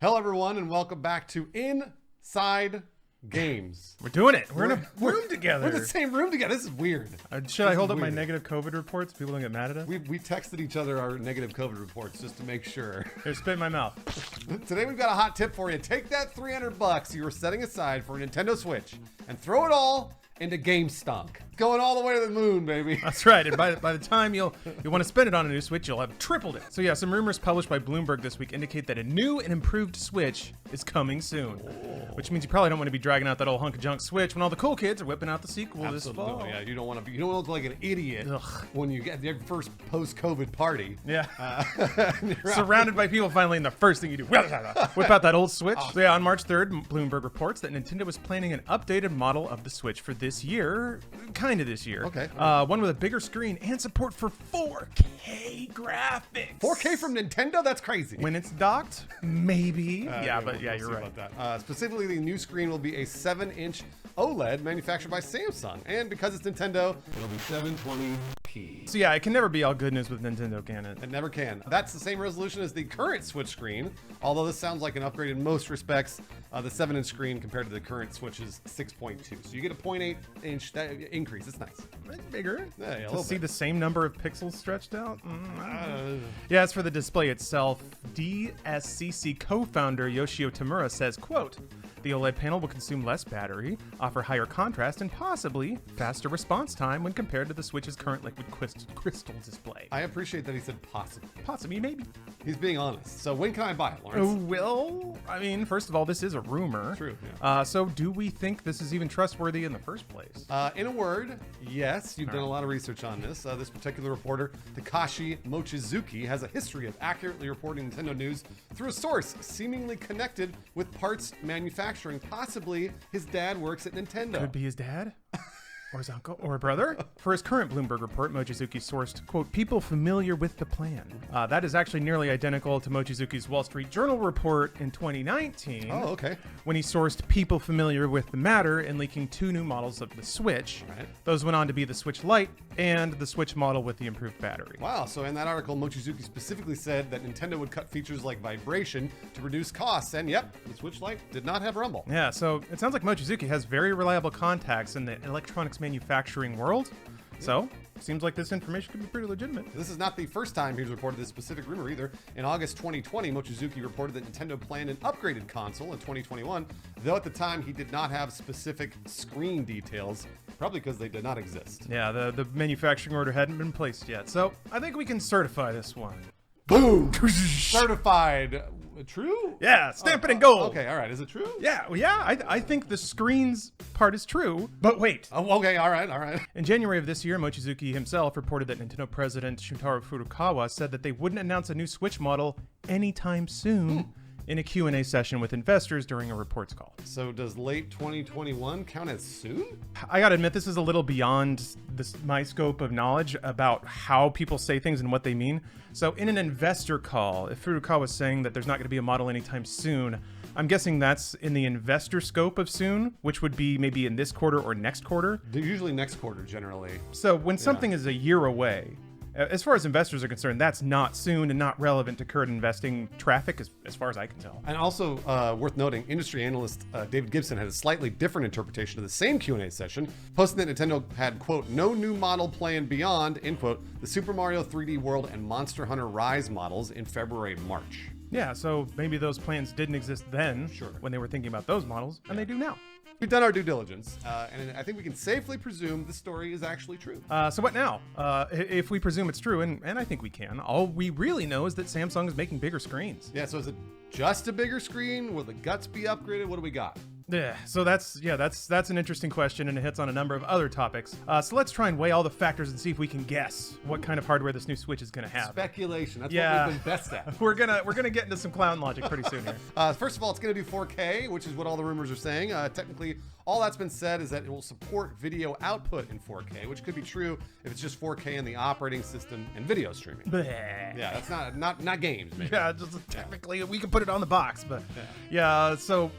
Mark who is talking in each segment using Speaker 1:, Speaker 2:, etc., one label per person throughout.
Speaker 1: Hello, everyone, and welcome back to Inside Games.
Speaker 2: We're doing it. We're in a room together.
Speaker 1: We're in the same room together. This is weird.
Speaker 2: Should I hold up my negative COVID reports? People don't get mad at us.
Speaker 1: We texted each other our negative COVID reports just to make sure.
Speaker 2: Here, spit in my mouth.
Speaker 1: Today we've got a hot tip for you. Take that $300 you were setting aside for a Nintendo Switch and throw it all into game stunk. Going all the way to the moon, baby.
Speaker 2: That's right. And by the time you'll want to spend it on a new Switch, you'll have tripled it. So yeah, some rumors published by Bloomberg this week indicate that a new and improved Switch is coming soon. Which means you probably don't want to be dragging out that old hunk of junk Switch when all the cool kids are whipping out the sequel this fall.
Speaker 1: Yeah, you don't want to look like an idiot when you get your first post-COVID party.
Speaker 2: Yeah. Surrounded by people finally, and the first thing you do, whip out that old Switch. So yeah, on March 3rd, Bloomberg reports that Nintendo was planning an updated model of the Switch for this year. Kind of this year.
Speaker 1: Okay.
Speaker 2: One with a bigger screen and support for 4K graphics.
Speaker 1: 4K from Nintendo? That's crazy.
Speaker 2: When it's docked, maybe. You're right.
Speaker 1: About that. Specifically, the new screen will be a 7-inch OLED manufactured by Samsung. And because it's Nintendo, it'll be 720p.
Speaker 2: So yeah, it can never be all good news with Nintendo, can it?
Speaker 1: It never can. That's the same resolution as the current Switch screen, although this sounds like an upgrade in most respects. The 7-inch screen compared to the current Switch is 6.2. So you get a 0.8-inch increase. It's nice.
Speaker 2: It's bigger.
Speaker 1: Yeah,
Speaker 2: to see the same number of pixels stretched out? Yeah, as for the display itself, DSCC co-founder Yoshio Tamura says, quote, "The OLED panel will consume less battery, offer higher contrast, and possibly faster response time when compared to the Switch's current liquid crystal display."
Speaker 1: I appreciate that he said possibly.
Speaker 2: Possibly, maybe.
Speaker 1: He's being honest. So when can I buy it, Lawrence?
Speaker 2: Well, I mean, first of all, this is a rumor.
Speaker 1: True. Yeah.
Speaker 2: So do we think this is even trustworthy in the first place?
Speaker 1: In a word, yes. You've done a lot of research on this. This particular reporter, Takashi Mochizuki, has a history of accurately reporting Nintendo news through a source seemingly connected with parts manufacturing. Possibly his dad works at Nintendo.
Speaker 2: Could be his dad? Or his uncle, or a brother? For his current Bloomberg report, Mochizuki sourced, quote, "people familiar with the plan." That is actually nearly identical to Mochizuki's Wall Street Journal report in 2019.
Speaker 1: Oh, okay.
Speaker 2: When he sourced people familiar with the matter and leaking 2 new models of the Switch.
Speaker 1: Right.
Speaker 2: Those went on to be the Switch Lite and the Switch model with the improved battery.
Speaker 1: Wow, so in that article, Mochizuki specifically said that Nintendo would cut features like vibration to reduce costs, and yep, the Switch Lite did not have rumble.
Speaker 2: Yeah, so it sounds like Mochizuki has very reliable contacts in the electronics manufacturing world. So, seems like this information could be pretty legitimate.
Speaker 1: This is not the first time he's reported this specific rumor either. In August 2020, Mochizuki reported that Nintendo planned an upgraded console in 2021, though at the time he did not have specific screen details, probably because they did not exist.
Speaker 2: Yeah, the manufacturing order hadn't been placed yet, so I think we can certify this one.
Speaker 1: Boom! Certified. True?
Speaker 2: Yeah, stamp it in gold.
Speaker 1: Okay, all right. Is it true?
Speaker 2: Yeah, I think the screens part is true, but wait.
Speaker 1: Oh, okay, all right.
Speaker 2: In January of this year, Mochizuki himself reported that Nintendo president Shuntaro Furukawa said that they wouldn't announce a new Switch model anytime soon in a Q&A session with investors during a reports call.
Speaker 1: So does late 2021 count as soon?
Speaker 2: I gotta admit, this is a little beyond my scope of knowledge about how people say things and what they mean. So in an investor call, if Furukawa was saying that there's not gonna be a model anytime soon, I'm guessing that's in the investor scope of soon, which would be maybe in this quarter or next quarter.
Speaker 1: They're usually next quarter, generally.
Speaker 2: So when something is a year away, as far as investors are concerned, that's not soon and not relevant to current investing traffic, as far as I can tell.
Speaker 1: And also worth noting, industry analyst David Gibson had a slightly different interpretation of the same Q&A session, posting that Nintendo had, quote, "no new model planned beyond," end quote, the Super Mario 3D World and Monster Hunter Rise models in February and March.
Speaker 2: Yeah, so maybe those plans didn't exist then when they were thinking about those models, and they do now.
Speaker 1: We've done our due diligence, and I think we can safely presume the story is actually true.
Speaker 2: So what now? If we presume it's true, and I think we can, all we really know is that Samsung is making bigger screens.
Speaker 1: Yeah, so is it just a bigger screen? Will the guts be upgraded? What do we got?
Speaker 2: Yeah, so that's an interesting question, and it hits on a number of other topics. So let's try and weigh all the factors and see if we can guess what kind of hardware this new Switch is going to have.
Speaker 1: Speculation. That's what we've been best at.
Speaker 2: We're gonna get into some clown logic pretty soon here.
Speaker 1: First of all, it's going to do 4K, which is what all the rumors are saying. Technically, all that's been said is that it will support video output in 4K, which could be true if it's just 4K in the operating system and video streaming. Yeah, that's not games, maybe.
Speaker 2: Yeah, just technically we can put it on the box, but yeah. So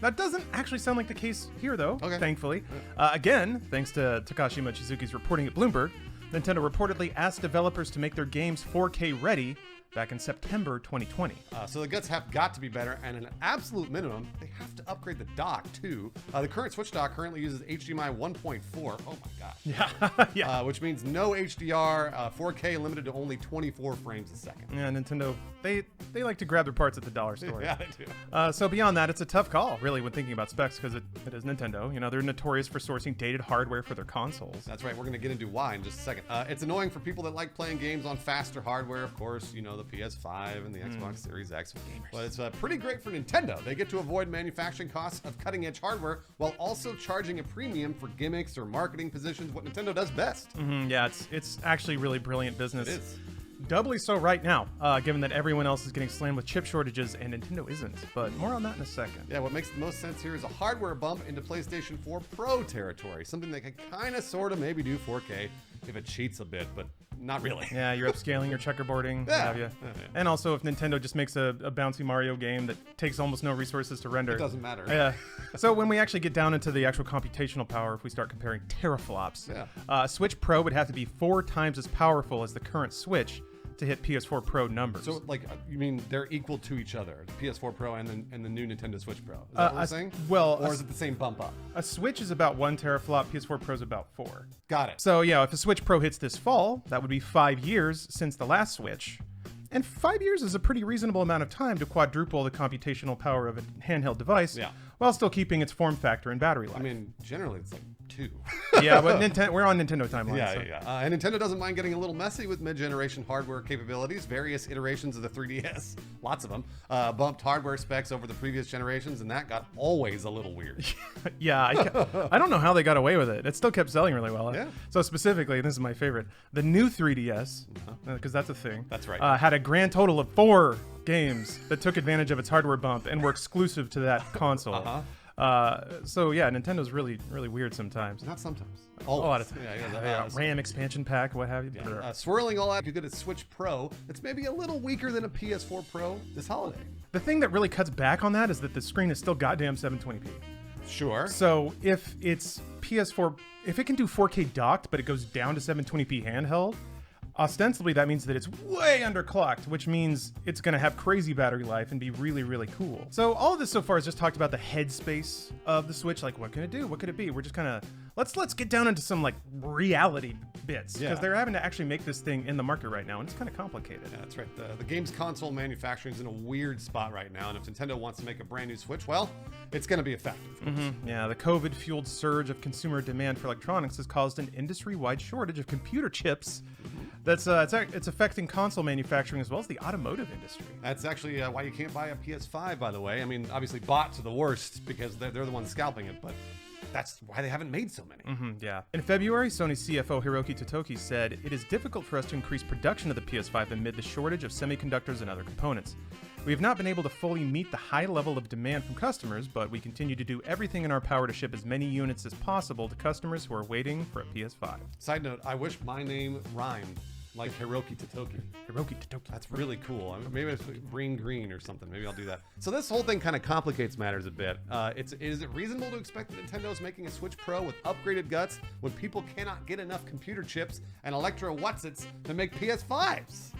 Speaker 2: that doesn't actually sound like the case here, though.
Speaker 1: Okay.
Speaker 2: Thankfully, again, thanks to Takashi Mochizuki's reporting at Bloomberg, Nintendo reportedly asked developers to make their games 4K ready back in September 2020.
Speaker 1: So the guts have got to be better, and an absolute minimum, they have to upgrade the dock too. The current Switch dock currently uses HDMI 1.4. Oh my gosh.
Speaker 2: Yeah, yeah.
Speaker 1: Which means no HDR, 4K limited to only 24 frames a second.
Speaker 2: Yeah, Nintendo, they like to grab their parts at the dollar store.
Speaker 1: Yeah, they do.
Speaker 2: So beyond that, it's a tough call, really, when thinking about specs, because it is Nintendo. You know, they're notorious for sourcing dated hardware for their consoles.
Speaker 1: That's right. We're going to get into why in just a second. It's annoying for people that like playing games on faster hardware. Of course, you know, the PS5 and the Xbox Series X. But it's pretty great for Nintendo. They get to avoid manufacturing costs of cutting-edge hardware while also charging a premium for gimmicks or marketing positions, what Nintendo does best.
Speaker 2: Yeah, it's actually really brilliant business.
Speaker 1: It is.
Speaker 2: Doubly so right now, given that everyone else is getting slammed with chip shortages and Nintendo isn't. But more on that in a second.
Speaker 1: Yeah, what makes the most sense here is a hardware bump into PlayStation 4 Pro territory. Something that can kind of, sort of, maybe do 4K if it cheats a bit, but not really.
Speaker 2: Yeah, you're upscaling your checkerboarding, what have you.
Speaker 1: Yeah.
Speaker 2: And also, if Nintendo just makes a bouncy Mario game that takes almost no resources to render.
Speaker 1: It doesn't matter.
Speaker 2: Yeah. So when we actually get down into the actual computational power, if we start comparing teraflops, Switch Pro would have to be 4 times as powerful as the current Switch to hit PS4 Pro numbers.
Speaker 1: So, like, you mean they're equal to each other, the PS4 Pro and the new Nintendo Switch Pro? Is that what we're saying?
Speaker 2: Well,
Speaker 1: or is it the same bump up?
Speaker 2: A Switch is about 1 teraflop, PS4 Pro is about 4.
Speaker 1: Got it.
Speaker 2: So yeah, if a Switch Pro hits this fall, that would be 5 years since the last Switch. And 5 years is a pretty reasonable amount of time to quadruple the computational power of a handheld device, while still keeping its form factor and battery life.
Speaker 1: I mean, generally it's like 2.
Speaker 2: Yeah, but we're on Nintendo timeline.
Speaker 1: Yeah. And Nintendo doesn't mind getting a little messy with mid-generation hardware capabilities. Various iterations of the 3DS, lots of them, bumped hardware specs over the previous generations, and that got always a little weird.
Speaker 2: Yeah, I don't know how they got away with it. It still kept selling really well.
Speaker 1: Yeah.
Speaker 2: So specifically, this is my favorite, the new 3DS, because that's a thing.
Speaker 1: That's right.
Speaker 2: Had a grand total of 4 games that took advantage of its hardware bump and were exclusive to that console. So yeah, Nintendo's really, really weird sometimes.
Speaker 1: Not sometimes.
Speaker 2: Always. A lot of times. RAM expansion pack, what have you.
Speaker 1: Swirling all out, you get a Switch Pro that's maybe a little weaker than a PS4 Pro this holiday.
Speaker 2: The thing that really cuts back on that is that the screen is still goddamn 720p.
Speaker 1: Sure.
Speaker 2: So if it's PS4, if it can do 4K docked, but it goes down to 720p handheld, ostensibly that means that it's way underclocked, which means it's going to have crazy battery life and be really, really cool. So all of this so far is just talked about the headspace of the Switch, like what can it do? What could it be? We're just kind of, let's get down into some like reality bits, because they're having to actually make this thing in the market right now, and it's kind of complicated.
Speaker 1: Yeah, that's right. The games console manufacturing is in a weird spot right now, and if Nintendo wants to make a brand new Switch, well, it's going to be effective.
Speaker 2: Yeah, the COVID-fueled surge of consumer demand for electronics has caused an industry-wide shortage of computer chips. That's it's affecting console manufacturing as well as the automotive industry.
Speaker 1: That's actually why you can't buy a PS5, by the way. I mean, obviously bots are the worst because they're the ones scalping it, but that's why they haven't made so many.
Speaker 2: Yeah. In February, Sony CFO Hiroki Totoki said, "It is difficult for us to increase production of the PS5 amid the shortage of semiconductors and other components. We have not been able to fully meet the high level of demand from customers, but we continue to do everything in our power to ship as many units as possible to customers who are waiting for a PS5.
Speaker 1: Side note, I wish my name rhymed like Hiroki Totoki.
Speaker 2: Hiroki Totoki.
Speaker 1: That's really cool. Maybe it's green or something. Maybe I'll do that. So this whole thing kind of complicates matters a bit. Is it reasonable to expect that Nintendo's making a Switch Pro with upgraded guts when people cannot get enough computer chips and Electro Whatsits to make PS5s?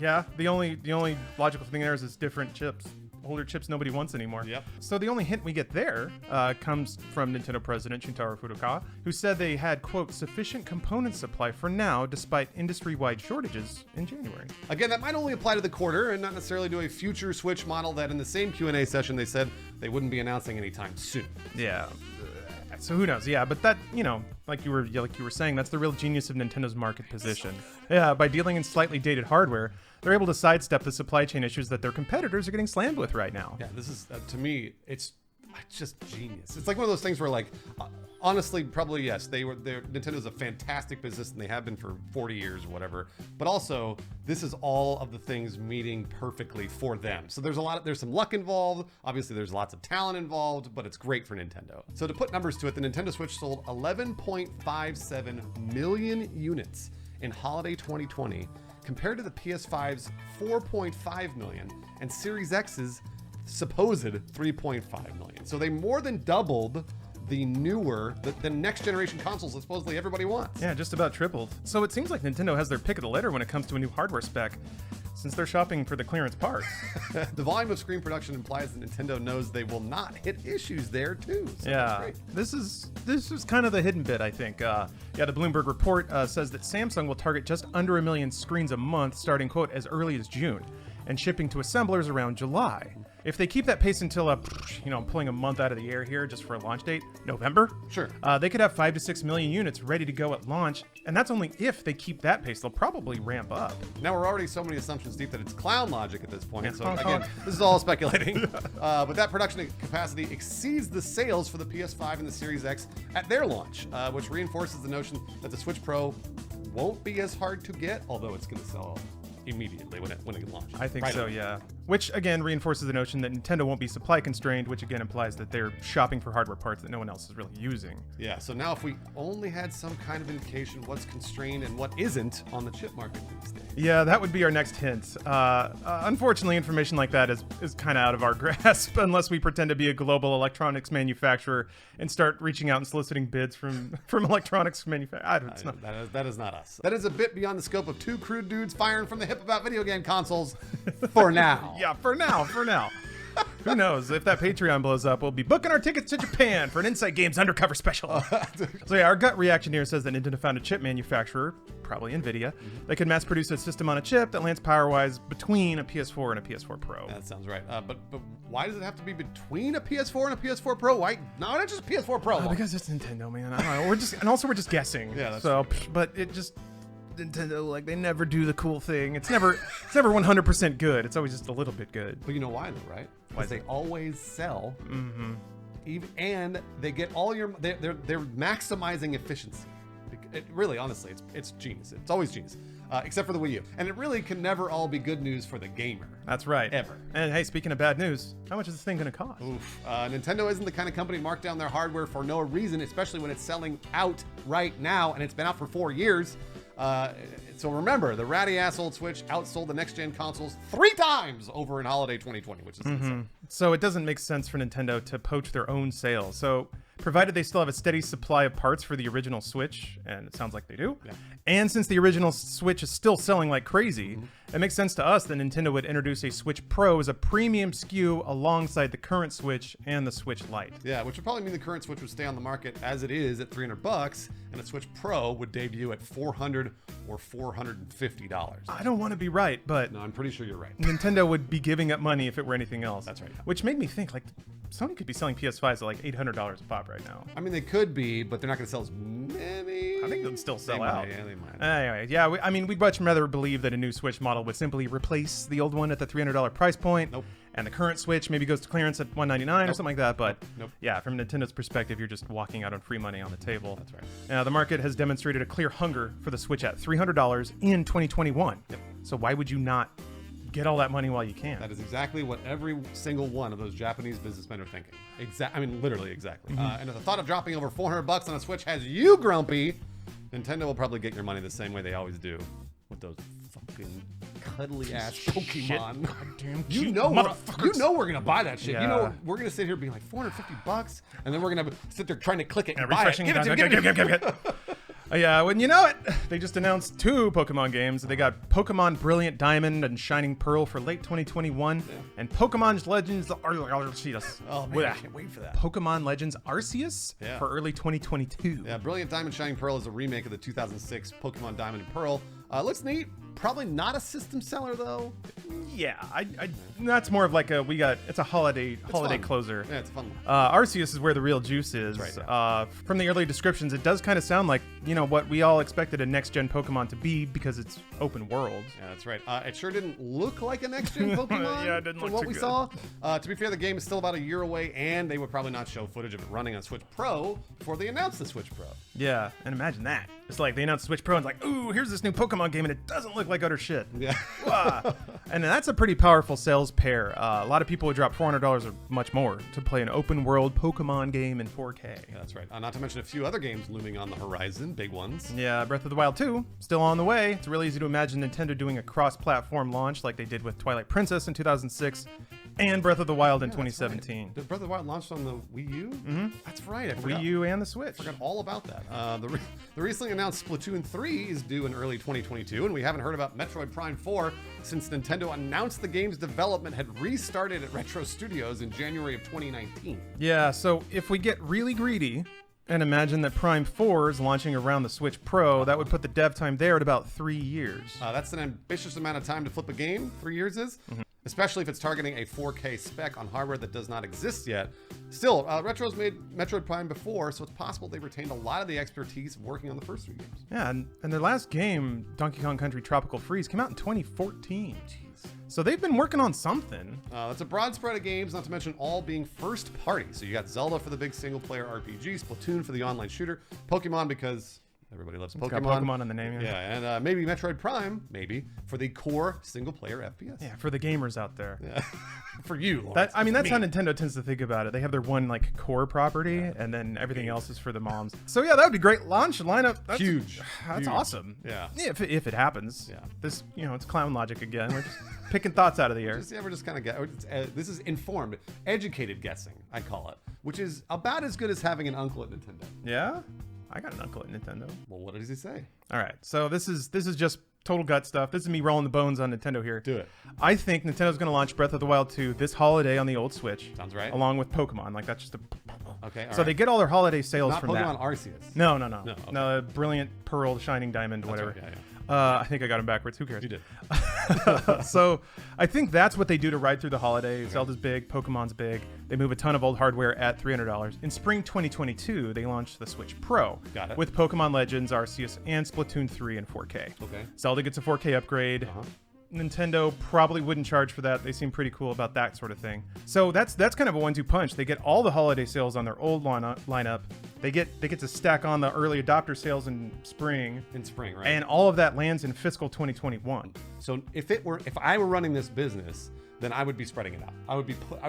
Speaker 2: Yeah, the only logical thing there is it's different chips. Older chips nobody wants anymore.
Speaker 1: Yep.
Speaker 2: So the only hint we get there comes from Nintendo president Shuntaro Furukawa, who said they had, quote, sufficient component supply for now despite industry-wide shortages in January.
Speaker 1: Again, that might only apply to the quarter and not necessarily to a future Switch model that in the same Q&A session they said they wouldn't be announcing anytime soon.
Speaker 2: Yeah. So who knows? Yeah, but that, like you were saying, that's the real genius of Nintendo's market position. Yeah, by dealing in slightly dated hardware, they're able to sidestep the supply chain issues that their competitors are getting slammed with right now.
Speaker 1: Yeah, this is, to me, it's just genius. It's like one of those things where, like, honestly, probably yes, Nintendo's a fantastic business and they have been for 40 years or whatever. But also, this is all of the things meeting perfectly for them. So there's some luck involved. Obviously, there's lots of talent involved, but it's great for Nintendo. So to put numbers to it, the Nintendo Switch sold 11.57 million units in holiday 2020, compared to the PS5's 4.5 million and Series X's supposed 3.5 million. So they more than doubled the next generation consoles that supposedly everybody wants.
Speaker 2: Yeah, just about tripled. So it seems like Nintendo has their pick of the litter when it comes to a new hardware spec. since they're shopping for the clearance parts.
Speaker 1: The volume of screen production implies that Nintendo knows they will not hit issues there too. So that's great.
Speaker 2: This is kind of the hidden bit, I think. The Bloomberg report says that Samsung will target just under 1 million screens a month, starting, quote, as early as June, and shipping to assemblers around July. If they keep that pace until, I'm pulling a month out of the air here just for a launch date, November.
Speaker 1: Sure.
Speaker 2: They could have 5 to 6 million units ready to go at launch, and that's only if they keep that pace. They'll probably ramp up.
Speaker 1: Now we're already so many assumptions deep that it's clown logic at this point. So again, this is all speculating. But that production capacity exceeds the sales for the PS5 and the Series X at their launch, which reinforces the notion that the Switch Pro won't be as hard to get, although it's going to sell immediately when it launches.
Speaker 2: I think so, yeah. Which, again, reinforces the notion that Nintendo won't be supply constrained, which, again, implies that they're shopping for hardware parts that no one else is really using.
Speaker 1: Yeah, so now if we only had some kind of indication what's constrained and what isn't on the chip market these days.
Speaker 2: Yeah, that would be our next hint. Unfortunately, information like that is kind of out of our grasp unless we pretend to be a global electronics manufacturer and start reaching out and soliciting bids from electronics manufacturers.
Speaker 1: That is not us. That is a bit beyond the scope of two crude dudes firing from the hip about video game consoles for now.
Speaker 2: Yeah, for now. Who knows? If that Patreon blows up, we'll be booking our tickets to Japan for an Inside Games undercover special. So yeah, our gut reaction here says that Nintendo found a chip manufacturer, probably NVIDIA, that could mass produce a system on a chip that lands power-wise between a PS4 and a PS4 Pro.
Speaker 1: That sounds right. But why does it have to be between a PS4 and a PS4 Pro? Why not just PS4 Pro?
Speaker 2: Because it's Nintendo, man. I don't know. We're just guessing.
Speaker 1: Yeah, that's
Speaker 2: so. True. But it just. Nintendo, like, they never do the cool thing. It's never 100% good. It's always just a little bit good.
Speaker 1: But you know why though, right? Because they always sell, and they get all your. They're maximizing efficiency. Really, honestly, it's genius. It's always genius, except for the Wii U. And it really can never all be good news for the gamer.
Speaker 2: That's right.
Speaker 1: Ever.
Speaker 2: And hey, speaking of bad news, how much is this thing going to cost?
Speaker 1: Oof. Nintendo isn't the kind of company to mark down their hardware for no reason, especially when it's selling out right now, and it's been out for 4 years. So remember, the ratty ass old Switch outsold the next gen consoles 3 times over in holiday 2020, which is insane.
Speaker 2: So it doesn't make sense for Nintendo to poach their own sales. So provided they still have a steady supply of parts for the original Switch, and it sounds like they do, and since the original Switch is still selling like crazy, it makes sense to us that Nintendo would introduce a Switch Pro as a premium SKU alongside the current Switch and the Switch Lite.
Speaker 1: Yeah, which would probably mean the current Switch would stay on the market as it is at $300, and a Switch Pro would debut at $400 or $450.
Speaker 2: I don't want to be right, but
Speaker 1: no, I'm pretty sure you're right.
Speaker 2: Nintendo would be giving up money if it were anything else.
Speaker 1: That's right.
Speaker 2: Which made me think, like, Sony could be selling PS5s at like $800 a pop right now.
Speaker 1: I mean, they could be, but they're not going to sell as many.
Speaker 2: I think they'll still sell out.
Speaker 1: Yeah, they might.
Speaker 2: Anyway, yeah, we'd much rather believe that a new Switch model would simply replace the old one at the $300 price point.
Speaker 1: Nope.
Speaker 2: And the current Switch maybe goes to clearance at $199 or something like that. But
Speaker 1: nope.
Speaker 2: Yeah, from Nintendo's perspective, you're just walking out on free money on the table.
Speaker 1: That's right.
Speaker 2: The market has demonstrated a clear hunger for the Switch at $300 in 2021.
Speaker 1: Yep.
Speaker 2: So why would you not get all that money while you can?
Speaker 1: That is exactly what every single one of those Japanese businessmen are thinking. Literally exactly. And if the thought of dropping over $400 on a Switch has you grumpy, Nintendo will probably get your money the same way they always do with those fucking cuddly ass Pokemon.
Speaker 2: Goddamn
Speaker 1: you know we're gonna buy that shit.
Speaker 2: Yeah.
Speaker 1: You know we're gonna sit here being like $450, and then we're gonna sit there trying to click it and buy
Speaker 2: refreshing
Speaker 1: it. Give it.
Speaker 2: Yeah, when you know it, they just announced 2 Pokemon games. They got Pokemon Brilliant Diamond and Shining Pearl for late 2021, and Pokemon Legends Arceus.
Speaker 1: Oh man, I can't wait for that.
Speaker 2: Pokemon Legends Arceus for early 2022.
Speaker 1: Yeah, Brilliant Diamond Shining Pearl is a remake of the 2006 Pokemon Diamond and Pearl. Looks neat. Probably not a system seller though.
Speaker 2: Yeah, that's more of like it's a holiday closer.
Speaker 1: Yeah, it's a fun one.
Speaker 2: Arceus is where the real juice is.
Speaker 1: Right.
Speaker 2: From the early descriptions, it does kind of sound like, what we all expected a next-gen Pokemon to be because it's open world.
Speaker 1: Yeah, that's right. It sure didn't look like a next-gen Pokemon
Speaker 2: yeah, it didn't
Speaker 1: from
Speaker 2: look
Speaker 1: what we
Speaker 2: too
Speaker 1: saw. To be fair, the game is still about a year away, and they would probably not show footage of it running on Switch Pro before they announce the Switch Pro.
Speaker 2: Yeah, and imagine that. It's like they announced Switch Pro and it's like, ooh, here's this new Pokemon game, and it doesn't look like utter shit.
Speaker 1: Yeah.
Speaker 2: And that's a pretty powerful sales pair. A lot of people would drop $400 or much more to play an open world Pokemon game in 4K.
Speaker 1: Yeah, that's right. Not to mention a few other games looming on the horizon, big ones.
Speaker 2: Yeah, Breath of the Wild 2, still on the way. It's really easy to imagine Nintendo doing a cross-platform launch like they did with Twilight Princess in 2006. and Breath of the Wild in
Speaker 1: Yeah, that's
Speaker 2: 2017.
Speaker 1: right. Did Breath of the Wild launched on the Wii U? Mm-hmm. That's right. I forgot.
Speaker 2: Wii U and the Switch.
Speaker 1: Forgot all about that. The recently announced Splatoon 3 is due in early 2022, and we haven't heard about Metroid Prime 4 since Nintendo announced the game's development had restarted at Retro Studios in January of 2019.
Speaker 2: Yeah, so if we get really greedy and imagine that Prime 4 is launching around the Switch Pro, that would put the dev time there at about 3 years.
Speaker 1: That's an ambitious amount of time to flip a game, 3 years is. Mm-hmm. Especially if it's targeting a 4K spec on hardware that does not exist yet. Still, Retro's made Metroid Prime before, so it's possible they retained a lot of the expertise of working on the first 3 games.
Speaker 2: Yeah, and their last game, Donkey Kong Country Tropical Freeze, came out in 2014. Jeez. So they've been working on something.
Speaker 1: It's a broad spread of games, not to mention all being first party. So you got Zelda for the big single player RPG, Splatoon for the online shooter, Pokemon because everybody loves Pokemon.
Speaker 2: It's got Pokemon in the name.
Speaker 1: Yeah, and maybe Metroid Prime, maybe, for the core single-player FPS.
Speaker 2: Yeah, for the gamers out there.
Speaker 1: Yeah. For you, Lawrence.
Speaker 2: That's how Nintendo tends to think about it. They have their one like core property, and then everything else is for the moms. So yeah, that would be great. Launch lineup. That's
Speaker 1: huge.
Speaker 2: That's
Speaker 1: huge.
Speaker 2: Awesome.
Speaker 1: Yeah.
Speaker 2: If it happens.
Speaker 1: Yeah.
Speaker 2: This it's clown logic again. We're just picking thoughts out of the air.
Speaker 1: We're just kind of this is informed, educated guessing. I call it, which is about as good as having an uncle at Nintendo.
Speaker 2: Yeah. I got an uncle at Nintendo.
Speaker 1: Well, what does he say?
Speaker 2: All right, so this is just total gut stuff. This is me rolling the bones on Nintendo here.
Speaker 1: Do it.
Speaker 2: I think Nintendo's going to launch Breath of the Wild 2 this holiday on the old Switch.
Speaker 1: Sounds right.
Speaker 2: Along with Pokemon. Like, that's just a...
Speaker 1: Okay,
Speaker 2: so they get all their holiday sales
Speaker 1: Not
Speaker 2: from
Speaker 1: Pokemon
Speaker 2: that.
Speaker 1: Arceus.
Speaker 2: No.
Speaker 1: Okay.
Speaker 2: No, Brilliant Pearl, Shining Diamond,
Speaker 1: That's
Speaker 2: whatever.
Speaker 1: Right, yeah.
Speaker 2: I think I got them backwards. Who cares?
Speaker 1: You did.
Speaker 2: So I think that's what they do to ride through the holidays. Okay. Zelda's big, Pokemon's big. They move a ton of old hardware at $300. In spring 2022, they launched the Switch Pro.
Speaker 1: Got it.
Speaker 2: With Pokemon Legends, Arceus, and Splatoon 3 in 4K.
Speaker 1: Okay.
Speaker 2: Zelda gets a 4K upgrade. Nintendo probably wouldn't charge for that. They seem pretty cool about that sort of thing. So that's kind of a 1-2 punch. They get all the holiday sales on their old lineup. They get to stack on the early adopter sales in spring.
Speaker 1: Right?
Speaker 2: And all of that lands in fiscal 2021.
Speaker 1: So if I were running this business, then I would be spreading it out. I would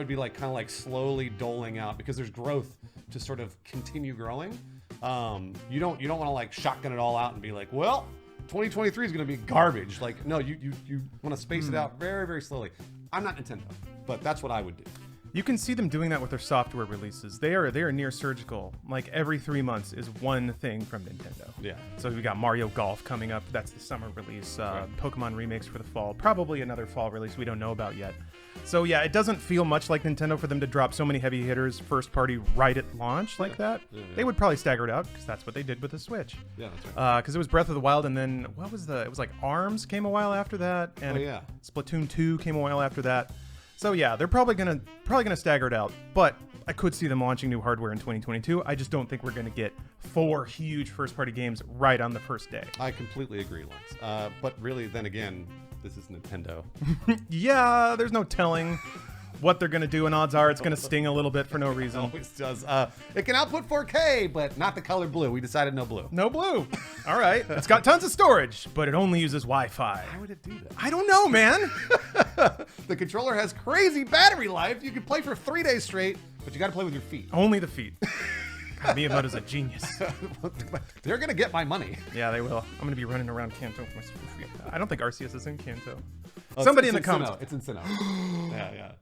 Speaker 1: be like kind of like slowly doling out because there's growth to sort of continue growing. You don't want to like shotgun it all out and be like, well, 2023 is going to be garbage. Like, no, you want to space it out very, very slowly. I'm not Nintendo, but that's what I would do.
Speaker 2: You can see them doing that with their software releases. They are near surgical. Like every 3 months is one thing from Nintendo.
Speaker 1: Yeah.
Speaker 2: So we got Mario Golf coming up. That's the summer release. Pokemon remakes for the fall. Probably another fall release we don't know about yet. So yeah, it doesn't feel much like Nintendo for them to drop so many heavy hitters first party right at launch like that. Yeah. They would probably stagger it out because that's what they did with the Switch.
Speaker 1: Yeah, that's right.
Speaker 2: Because it was Breath of the Wild, and then it was like ARMS came a while after that, and Splatoon 2 came a while after that. So yeah, they're probably gonna stagger it out, but I could see them launching new hardware in 2022. I just don't think we're gonna get 4 huge first-party games right on the first day.
Speaker 1: I completely agree, Lance. But really, then again, this is Nintendo.
Speaker 2: Yeah, there's no telling what they're gonna do, and odds are it's gonna sting a little bit for no reason.
Speaker 1: It always does. It can output 4K, but not the color blue. We decided no blue.
Speaker 2: No blue. All right. It's got tons of storage, but it only uses Wi-Fi.
Speaker 1: Why would it do that?
Speaker 2: I don't know, man.
Speaker 1: The controller has crazy battery life. You can play for 3 days straight, but you got to play with your feet.
Speaker 2: Only the feet. God, Miyamoto's a genius.
Speaker 1: They're going to get my money.
Speaker 2: Yeah, they will. I'm going to be running around Kanto with my feet. I don't think Arceus is in Kanto. Somebody in the comments.
Speaker 1: It's in Sinnoh. Yeah.